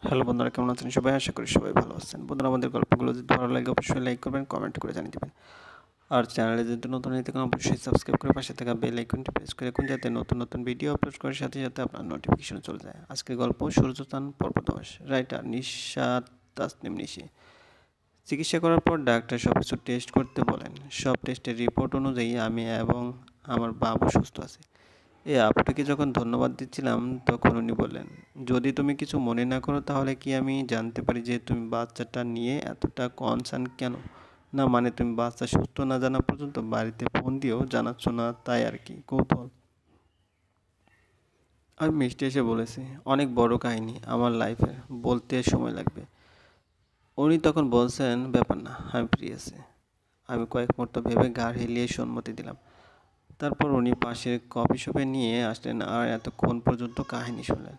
Hello বন্ধুরা, কেমন আছেন সবাই? আশা করি সবাই ভালো আছেন। বন্ধুরা, আমাদের গল্পগুলো যদি ভালো লাগে অবশ্যই লাইক করবেন, কমেন্ট করে জানিয়ে দেবেন। আর চ্যানেলে যদি নতুন হয়ে থাকেন অবশ্যই সাবস্ক্রাইব করে পাশে থাকা বেল আইকনটি প্রেস করে রাখুন, যাতে নতুন নতুন ভিডিও আপলোড করার সাথে সাথে আপনার নোটিফিকেশন চলে যায়। আজকের গল্প সূর্যস্থান পর্ব 10। রাইটার নিশাত তাসনিম নিশি। চিকিৎসা করার পর ডাক্তার সব কিছু টেস্ট করতে বলেন। সব টেস্টের রিপোর্ট অনুযায়ী আমি এবং আমার বাবু সুস্থ আছে। এই আপুটিকে যখন ধন্যবাদ দিচ্ছিলাম তখন উনি বললেন, যদি তুমি কিছু মনে না করো তাহলে কি আমি জানতে পারি যে তুমি বাচ্চাটা নিয়ে এতটা কনসার্ন কেন? না মানে তুমি বাচ্চা সুস্থ না জানা পর্যন্ত বাড়িতে ফোন দিয়েও জানাচ্ছ না, তাই আর কি কৌতূহল। আমি মিষ্টি এসে বলেছি, অনেক বড় কাহিনী আমার লাইফের, বলতে সময় লাগবে। উনি তখন বলছেন, ব্যাপার না, আমি ফ্রি আছি। আমি কয়েক মুহূর্ত ভেবে ঘাড় হিলিয়ে সম্মতি দিলাম। তারপর উনি পাশের কফি শপে নিয়ে আসলেন আর এতক্ষণ পর্যন্ত কাহিনী শুনলেন।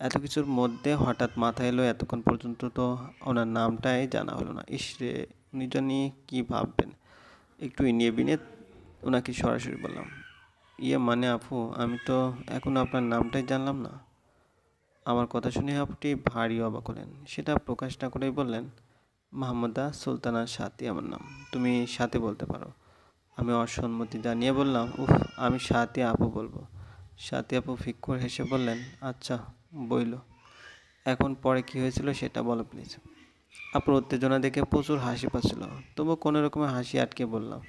এত কিছুর মধ্যে হঠাৎ মাথায় এলো এতক্ষণ পর্যন্ত তো ওনার নামটাই জানা হলো না। ইস রে, উনি জানি কী ভাববেন। একটু ইনিয়ে বিনিয়ে ওনাকে সরাসরি বললাম, ইয়ে মানে আপু, আমি তো এখনও আপনার নামটাই জানলাম না। আমার কথা শুনে আপনি ভারী অবাক হলেন। সেটা প্রকাশ না করেই বললেন, মাহমুদা সুলতানা সাথী আমার নাম, তুমি সাথে বলতে পারো। আমি অসম্মতি জানিয়ে বললাম, উফ, আমি সাথী আপু বলবো। সাথী আপু ফিক করে হেসে বললেন, আচ্ছা বইলো, এখন পরে কি হয়েছিল সেটা বলো প্লিজ। আপুর উত্তেজনা দেখে প্রচুর হাসি পাচ্ছিল, তবু কোনো রকমে হাসি আটকে বললাম,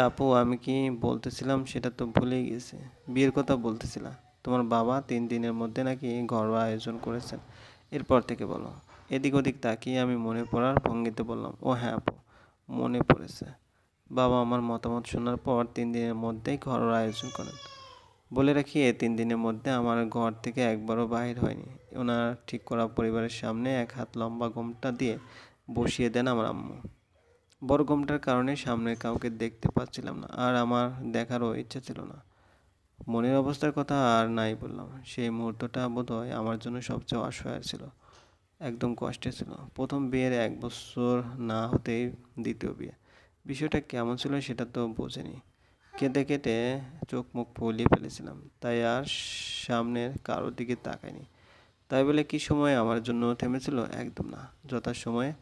আপু, আমি কি বলতেছিলাম সেটা তো ভুলেই গেছি। বিয়ের কথা বলতেছিলাম। তোমার বাবা 3 দিনের মধ্যে নাকি ঘরোয়া আয়োজন করেছেন। এরপর থেকে বলো। এদিক ওদিক তাকিয়ে আমি মনে পড়ার ভঙ্গিতে বললাম, ও হ্যাঁ আপু, মনে পড়েছে। বাবা আমার মতামত শোনার পর 3 দিনের মধ্যেই ঘরোয়া আয়োজন করেন। বলে রাখি, এই 3 দিনের মধ্যে আমার ঘর থেকে একবারও বাহির হয়নি। ওনার ঠিক করা পরিবারের সামনে এক হাত লম্বা ঘোমটা দিয়ে বসিয়ে দেন আমার আম্মু। বড় ঘোমটার কারণে সামনের কাউকে দেখতে পাচ্ছিলাম না, আর আমার দেখারও ইচ্ছা ছিল না। মনের অবস্থার কথা আর নাই বললাম। সেই মুহূর্তটা বোধহয় আমার জন্য সবচেয়ে অসহায় ছিল, একদম কষ্টে ছিল। প্রথম বিয়ের 1 বছর না হতেই দ্বিতীয় বিয়ে। বিষয়টা কেমন ছিল সেটা তো বোঝেনি। কেঁদে কেটে চোখ মুখ ফুলিয়ে ফেলেছিলাম, তাই আর সামনের কারোর দিকে তাকাইনি। তাই বলে কি সময় আমার জন্য থেমেছিল? একদম না। যথাসময়ে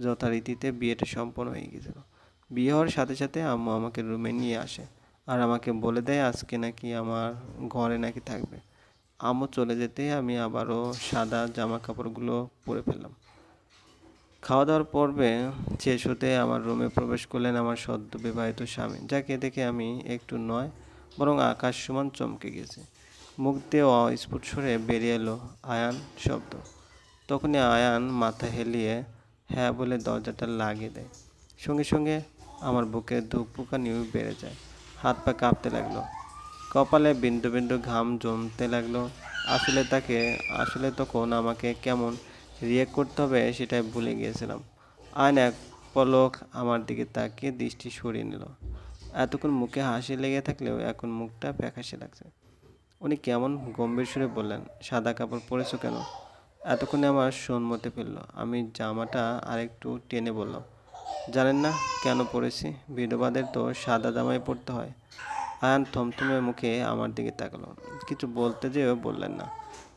যথারীতিতে বিয়েটা সম্পন্ন হয়ে গিয়েছিল। বিয়ে হওয়ার সাথে সাথে আম্মু আমাকে রুমে নিয়ে আসে আর আমাকে বলে দেয় আজকে নাকি আমার ঘরে নাকি থাকবে। আম্মু চলে যেতে আমি আবারও সাদা জামা কাপড়গুলো পরে ফেললাম। খাওয়া দাওয়ার পর্বে শেষ হতে আমার রুমে প্রবেশ করলেন আমার সদ্য বিবাহিত স্বামী, যাকে দেখে আমি একটু নয় বরং আকাশ সমান চমকে গেছি। মুখ দিয়ে অস্ফুট সুরে বেরিয়ে এলো আয়ান শব্দ। তখনই আয়ান মাথা হেলিয়ে হ্যাঁ বলে দরজাটা লাগিয়ে দেয়। সঙ্গে সঙ্গে আমার বুকের ধুকপুকানিও বেড়ে যায়, হাত পা কাঁপতে লাগলো, কপালে বিন্দু বিন্দু ঘাম জমতে লাগলো। আসলে তখন আমাকে কেমন রিয়েক্ট করতে হবে সেটাই ভুলে গিয়েছিলাম। আয়ন এক পলক আমার দিকে তাকিয়ে দৃষ্টি সরিয়ে নিল। এতক্ষণ মুখে হাসি লেগে থাকলেও এখন মুখটা ফ্যাকাশে লাগছে। উনি কেমন গম্ভীর সুরে বললেন, সাদা কাপড় পরেছো কেন? এতক্ষণে আমার সম্মতি ফেলল। আমি জামাটা আরেকটু টেনে বললাম, জানেন না কেন পরেছি? বিধবাদের তো সাদা জামাই পরতে হয়। আয়ান থমথমে মুখে আমার দিকে তাকালো, কিছু বলতে যেও বললেন না।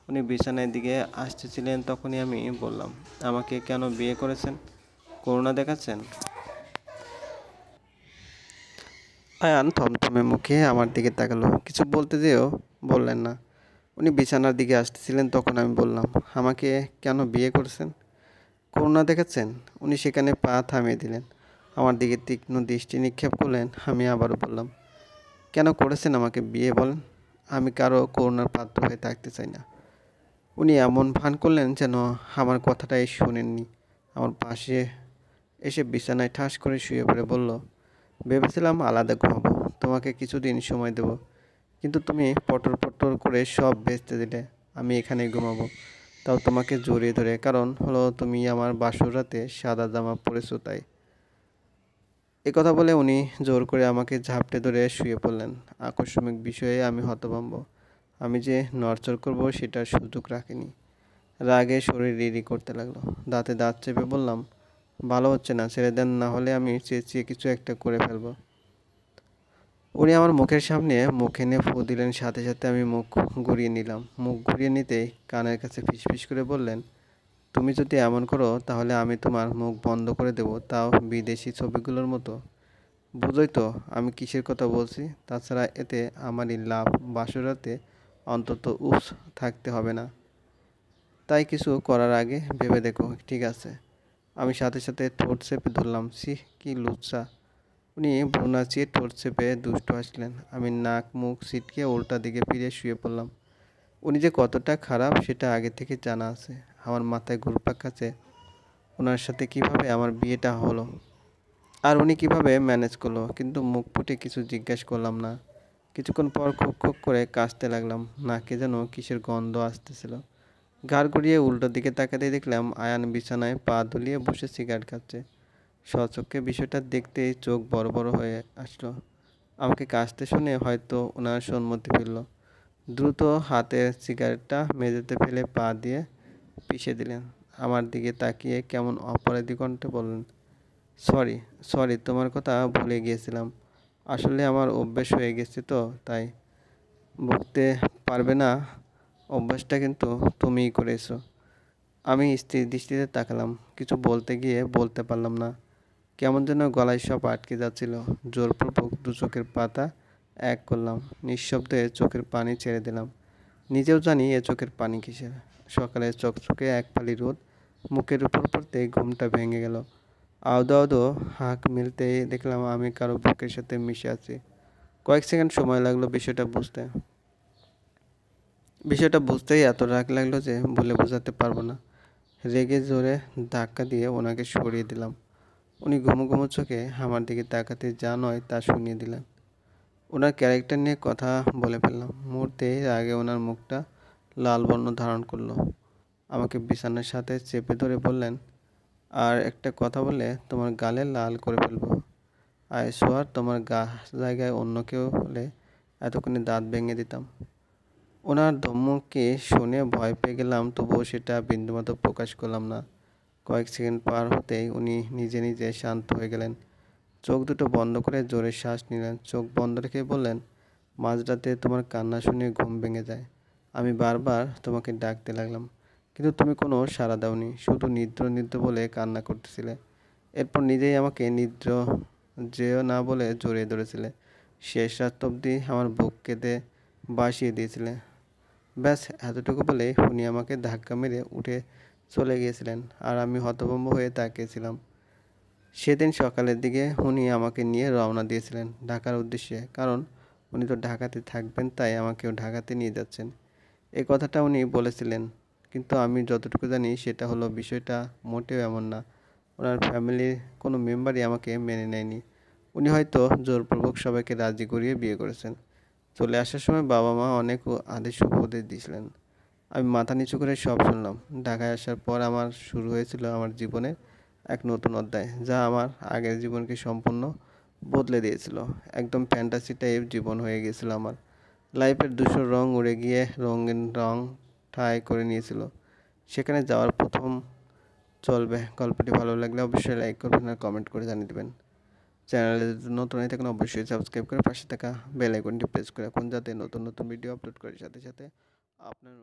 উনি বিছানার দিকে আসতেছিলেন, তখনই আমি বললাম, আমাকে কেন বিয়ে করেছেন? করুণা দেখাচ্ছেন? আয়ান থমথমে মুখে আমার দিকে তাকালো, কিছু বলতে যেও বললেন না। উনি বিছানার দিকে আসতেছিলেন, তখন আমি বললাম, আমাকে কেন বিয়ে করেছেন? করুণা দেখাচ্ছেন? উনি সেখানে পা থামিয়ে দিলেন, আমার দিকে তীক্ষ্ণ দৃষ্টি নিক্ষেপ করলেন। আমি আবারও বললাম, কেন করেছেন আমাকে বিয়ে বলেন? আমি কারো করুণার পাত্র হয়ে থাকতে চাই না। উনি এমন ভান করলেন যেন আমার কথাটাই শোনেননি। আমার পাশে এসে বিছানায় ঠাস করে শুয়ে পড়ে বলল, ভেবেছিলাম আলাদা ঘুমাবো, তোমাকে কিছুদিন সময় দেব, কিন্তু তুমি পটর পটর করে সব ভেস্তে দিলে। আমি এখানেই ঘুমাবো, তাও তোমাকে জড়িয়ে ধরে, কারণ হলো তুমি আমার বাসর রাতে সাদা জামা পরেছো তাই। কথা বলে উনি জোর করে আমাকে ঝাপটে ধরে শুয়ে পড়লেন। আকস্মিক বিষয়ে আমি হতভম্ব। আমি যে নড়চড় করব সেটার সুযোগ রাখিনি। রাগে শরীর রিরি করতে লাগলো। দাঁতে দাঁত চেপে বললাম, ভালো হচ্ছে না, ছেড়ে দেন, না হলে আমি চেঁচিয়ে কিছু একটা করে ফেলবো। উনি আমার মুখের সামনে মুখ এনে ফু দিলেন, সাথে সাথে আমি মুখ ঘুরিয়ে নিলাম। মুখ ঘুরিয়ে নিতেই কানের কাছে ফিসফিস করে বললেন, তুমি যদি এমন করো তাহলে আমি তোমার মুখ বন্ধ করে দেব, তাও বিদেশি ছবিগুলোর মতো। বুঝোই তো আমি কিসের কথা বলছি। তাছাড়া এতে আমারই লাভ, বাসরাতে অন্তত উফ থাকতে হবে না। তাই কিছু করার আগে ভেবে দেখো, ঠিক আছে? আমি সাথে সাথে ঠোঁট চেপে ধরলাম। ছি, কি লুচ্চা! উনি ভ্রু নাচিয়ে ঠোঁট চেপে দুষ্টু হাসলেন। আমি নাক মুখ ছিটকে উল্টা দিকে ফিরে শুয়ে পড়লাম। উনি যে কতটা খারাপ সেটা আগে থেকে জানা আছে। আমার মাথায় ঘুরপাক খাচ্ছে ওনার সাথে কিভাবে আমার বিয়েটা হলো, আর উনি কিভাবে ম্যানেজ করলো। কিন্তু মুখ ফুটে কিছু জিজ্ঞেস করলাম না। কিছুক্ষণ পর খুব খুব করে কাশতে লাগলাম। নাকে যেন কিসের গন্ধ আসতেছিল। ঘাড় ঘুরিয়ে উল্টো দিকে তাকাতেই দেখলাম আয়ান বিছানায় পা দুলিয়ে বসে সিগারেট খাচ্ছে। স্বচক্ষে বিষয়টা দেখতেই চোখ বড় বড় হয়ে আসলো। আমাকে কাশতে শুনে হয়তো ওনার সম্মতি ফিরল। দ্রুত হাতে সিগারেটটা মেঝেতে ফেলে পা দিয়ে পিষে দিলেন। আমার দিকে তাকিয়ে কেমন অপরাধী কণ্ঠে বললেন, সরি, সরি, তোমার কথা ভুলে গিয়েছিলাম। আসলে আমার অভ্যেস হয়ে গেছে তো তাই। ভুগতে পারবে না, অভ্যাসটা কিন্তু তুমিই করেছো। আমি স্থির দৃষ্টিতে তাকালাম। কিছু বলতে গিয়ে বলতে পারলাম না। কেমন যেন গলায় সব আটকে যাচ্ছিল। জোরপূর্বক দু চোখের পাতা এক করলাম। নিঃশব্দে চোখের পানি ছেড়ে দিলাম। নিজেও জানি এ চোখের পানি কিসের। সকালে চকচকে এক ফালি রোদ মুখের উপর পড়তেই ঘুমটা ভেঙে গেল। আওদো আওদো হাঁক মিলতেই দেখলাম আমি কারো বুকের সাথে মিশে আছি। কয়েক সেকেন্ড সময় লাগলো বিষয়টা বুঝতেই এত রাগ লাগলো যে বলে বোঝাতে পারবো না। রেগে জোরে ধাক্কা দিয়ে ওনাকে সরিয়ে দিলাম। উনি ঘুমো ঘুমো চোখে আমার দিকে তাকাতে যা নয় তা শুনিয়ে দিলেন। ওনার ক্যারেক্টার নিয়ে কথা বলে ফেললাম। মুহূর্তেই রাগে ওনার মুখটা লাল বর্ণ ধারণ করলো। আমাকে বিছানার সাথে চেপে ধরে বললেন, আর একটা কথা বললে তোমার গালে লাল করে ফেলবো। আই সোয়ার তোমার জায়গায় অন্য কেউ হলে এতক্ষণে দাঁত ভেঙে দিতাম। ওনার ধমকে শুনে ভয় পেয়ে গেলাম, তবুও সেটা বিন্দুমাত্র প্রকাশ করলাম না। কয়েক সেকেন্ড পার হতেই উনি নিজে নিজে শান্ত হয়ে গেলেন। চোখ দুটো বন্ধ করে জোরে শ্বাস নিলেন। চোখ বন্ধ রেখে বললেন, মাঝরাতে তোমার কান্না শুনে ঘুম ভেঙে যায়। আমি বারবার তোমাকে ডাকতে লাগলাম, কিন্তু তুমি কোনো সাড়া দাওনি। শুধু নিদ্র নিদ্র বলে কান্না করতেছিলে। এরপর নিজেই আমাকে নিদ্র যেও না বলে জড়িয়ে ধরেছিলে। শেষ রাত অবধি আমার বুক কেঁদে বাসিয়ে দিয়েছিলে। ব্যাস এতটুকু বলে উনি আমাকে ধাক্কা মেরে উঠে চলে গিয়েছিলেন, আর আমি হতভম্ব হয়ে তাকিয়েছিলাম। সেদিন সকালের দিকে উনি আমাকে নিয়ে রওনা দিয়েছিলেন ঢাকার উদ্দেশ্যে। কারণ উনি তো ঢাকাতে থাকবেন, তাই আমাকেও ঢাকাতে নিয়ে যাচ্ছেন। এই কথাটা উনি বলেছিলেন, কিন্তু আমি যতটুকু জানি সেটা হলো বিষয়টা মোটেও এমন না। ওনার ফ্যামিলির কোনো মেম্বারই আমাকে মেনে নেয়নি। উনি হয়তো জোরপূর্বক সবাইকে রাজি করিয়ে বিয়ে করেছেন। চলে আসার সময় বাবা মা অনেক আদেশ উপদেশ দিয়েছিলেন। আমি মাথা নিচু করে সব শুনলাম। ঢাকায় আসার পর আমার শুরু হয়েছিল আমার জীবনের এক নতুন অধ্যায়, যা আমার আগের জীবনকে সম্পূর্ণ বদলে দিয়েছিল। একদম ফ্যান্টাসি টাইপ জীবন হয়ে গিয়েছিল আমার। লাইফের ধূসর রং উড়ে গিয়ে রঙিন রং ঠাঁই করে নিয়েছিল। সেখানে যাওয়ার প্রথম চলবে। গল্পটি ভালো লাগলে অবশ্যই লাইক করবেন আর কমেন্ট করে জানিয়ে দেবেন। চ্যানেলে যদি নতুন হয়ে থাকেন অবশ্যই সাবস্ক্রাইব করে পাশে থাকা বেল আইকনটি প্রেস করে রাখুন, যাতে নতুন নতুন ভিডিও আপলোড করার সাথে সাথে আপনার